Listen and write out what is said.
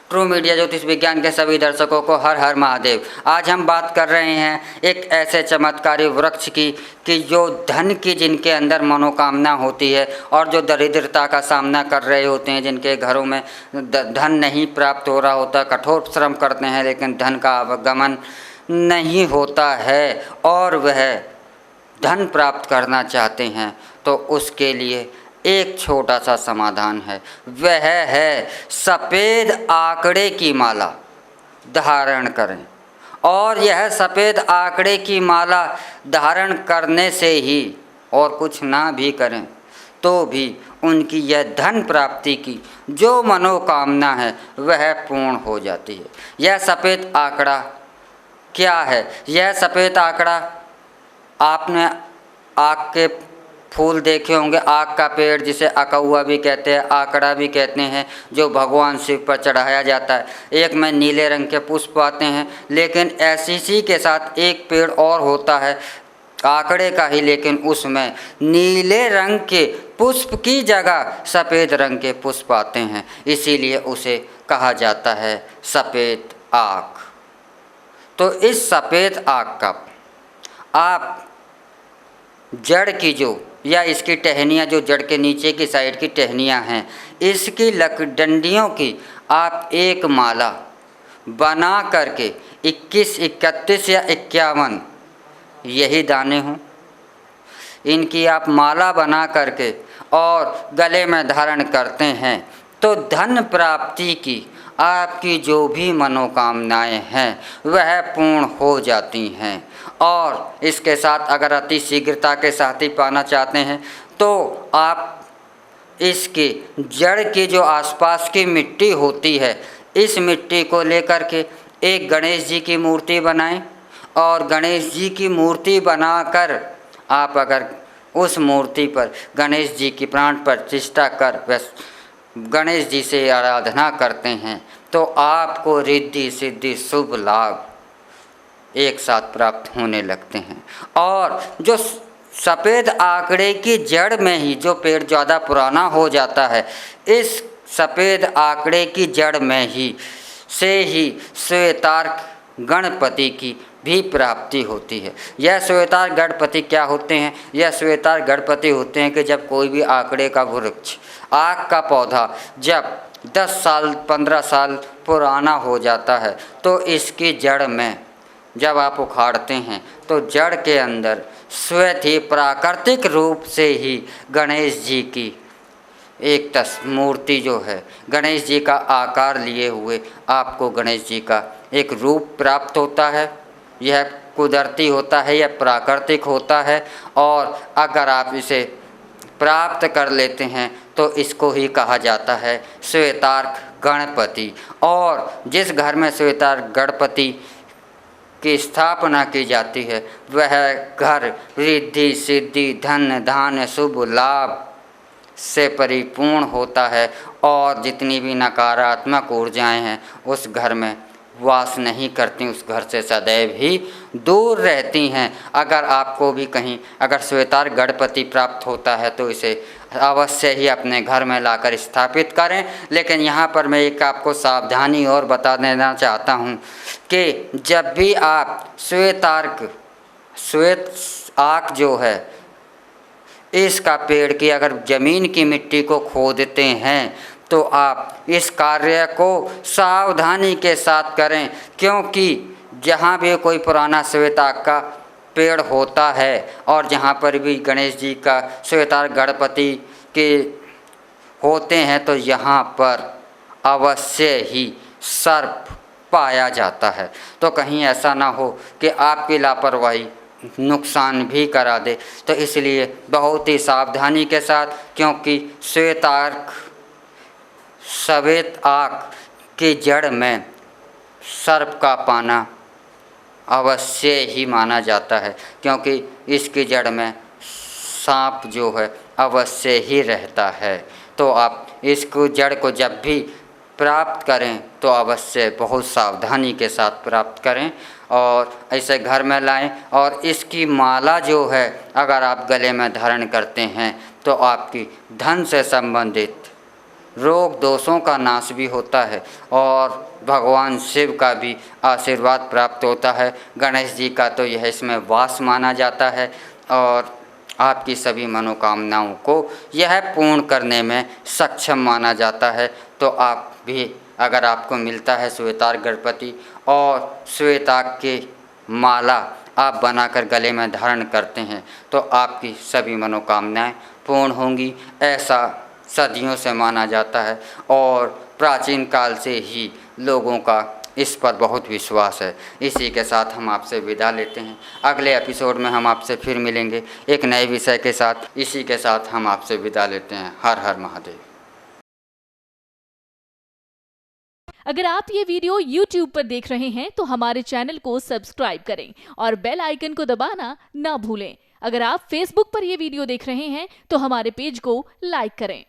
True media ज्योतिष विज्ञान के सभी दर्शकों को हर हर महादेव। आज हम बात कर रहे हैं एक ऐसे चमत्कारी वृक्ष की कि जो धन की जिनके अंदर मनोकामना होती है और जो दरिद्रता का सामना कर रहे होते हैं, जिनके घरों में धन नहीं प्राप्त हो रहा होता, कठोर श्रम करते हैं लेकिन धन का आवागमन नहीं होता है और वह धन प्राप्त करना चाहते हैं, तो उसके लिए एक छोटा सा समाधान है। वह है सफ़ेद आंकड़े की माला धारण करें। और यह सफ़ेद आंकड़े की माला धारण करने से ही, और कुछ ना भी करें तो भी, उनकी यह धन प्राप्ति की जो मनोकामना है वह पूर्ण हो जाती है। यह सफ़ेद आंकड़ा क्या है? यह सफ़ेद आंकड़ा, आपने आक के फूल देखे होंगे, आक का पेड़ जिसे अकौआ भी कहते हैं, आंकड़ा भी कहते हैं, जो भगवान शिव पर चढ़ाया जाता है। एक में नीले रंग के पुष्प आते हैं, लेकिन ऐसी के साथ एक पेड़ और होता है आंकड़े का ही, लेकिन उसमें नीले रंग के पुष्प की जगह सफ़ेद रंग के पुष्प आते हैं, इसीलिए उसे कहा जाता है सफ़ेद आक। तो इस सफ़ेद आक का आप जड़ की जो, या इसकी टहनियाँ जो जड़ के नीचे की साइड की टहनियाँ हैं, इसकी डंडियों की आप एक माला बना करके 21, 31 या 51 यही दाने हों, इनकी आप माला बना करके और गले में धारण करते हैं तो धन प्राप्ति की आपकी जो भी मनोकामनाएं हैं वह पूर्ण हो जाती हैं। और इसके साथ अगर अति शीघ्रता के साथ ही पाना चाहते हैं तो आप इसके जड़ के जो आसपास की मिट्टी होती है, इस मिट्टी को लेकर के एक गणेश जी की मूर्ति बनाएं और गणेश जी की मूर्ति बनाकर आप अगर उस मूर्ति पर गणेश जी की प्राण प्रतिष्ठा कर गणेश जी से आराधना करते हैं तो आपको रिद्धि सिद्धि शुभ लाभ एक साथ प्राप्त होने लगते हैं। और जो सफ़ेद आंकड़े की जड़ में ही जो पेड़ ज़्यादा पुराना हो जाता है, इस सफ़ेद आंकड़े की जड़ में ही से ही श्वेतार्क गणपति की भी प्राप्ति होती है। यह श्वेतार्क गणपति क्या होते हैं? यह श्वेतार्क गणपति होते हैं कि जब कोई भी आंकड़े का वृक्ष, आक का पौधा जब 10 साल 15 साल पुराना हो जाता है तो इसकी जड़ में जब आप उखाड़ते हैं तो जड़ के अंदर स्वयं ही प्राकृतिक रूप से ही गणेश जी की एक मूर्ति जो है, गणेश जी का आकार लिए हुए आपको गणेश जी का एक रूप प्राप्त होता है। यह कुदरती होता है, यह प्राकृतिक होता है और अगर आप इसे प्राप्त कर लेते हैं तो इसको ही कहा जाता है श्वेतार्क गणपति। और जिस घर में श्वेतार्क गणपति की स्थापना की जाती है वह घर रिद्धि सिद्धि धन धान्य शुभ लाभ से परिपूर्ण होता है और जितनी भी नकारात्मक ऊर्जाएं हैं उस घर में वास नहीं करती, उस घर से सदैव ही दूर रहती हैं। अगर आपको भी कहीं अगर श्वेतार्क गणपति प्राप्त होता है तो इसे अवश्य ही अपने घर में लाकर स्थापित करें। लेकिन यहाँ पर मैं एक आपको सावधानी और बता देना चाहता हूँ कि जब भी आप श्वेत आक जो है इसका पेड़ की अगर ज़मीन की मिट्टी को खोदते हैं तो आप इस कार्य को सावधानी के साथ करें, क्योंकि जहाँ भी कोई पुराना श्वेतार्क का पेड़ होता है और जहाँ पर भी गणेश जी का श्वेतार्क गणपति के होते हैं तो यहाँ पर अवश्य ही सर्प पाया जाता है। तो कहीं ऐसा ना हो कि आपकी लापरवाही नुकसान भी करा दे, तो इसलिए बहुत ही सावधानी के साथ, क्योंकि श्वेत आक की जड़ में सर्प का पाना अवश्य ही माना जाता है, क्योंकि इसकी जड़ में सांप जो है अवश्य ही रहता है। तो आप इसको जड़ को जब भी प्राप्त करें तो अवश्य बहुत सावधानी के साथ प्राप्त करें और ऐसे घर में लाएं। और इसकी माला जो है अगर आप गले में धारण करते हैं तो आपकी धन से संबंधित रोग दोषों का नाश भी होता है और भगवान शिव का भी आशीर्वाद प्राप्त होता है। गणेश जी का तो यह इसमें वास माना जाता है और आपकी सभी मनोकामनाओं को यह पूर्ण करने में सक्षम माना जाता है। तो आप भी अगर आपको मिलता है श्वेतार्क गणपति और श्वेतार्क की माला आप बनाकर गले में धारण करते हैं तो आपकी सभी मनोकामनाएं पूर्ण होंगी, ऐसा सदियों से माना जाता है और प्राचीन काल से ही लोगों का इस पर बहुत विश्वास है। इसी के साथ हम आपसे विदा लेते हैं। अगले एपिसोड में हम आपसे फिर मिलेंगे एक नए विषय के साथ। इसी के साथ हम आपसे विदा लेते हैं। हर हर महादेव। अगर आप ये वीडियो YouTube पर देख रहे हैं तो हमारे चैनल को सब्सक्राइब करें और बेल आइकन को दबाना ना भूलें। अगर आप Facebook पर ये वीडियो देख रहे हैं तो हमारे पेज को लाइक करें।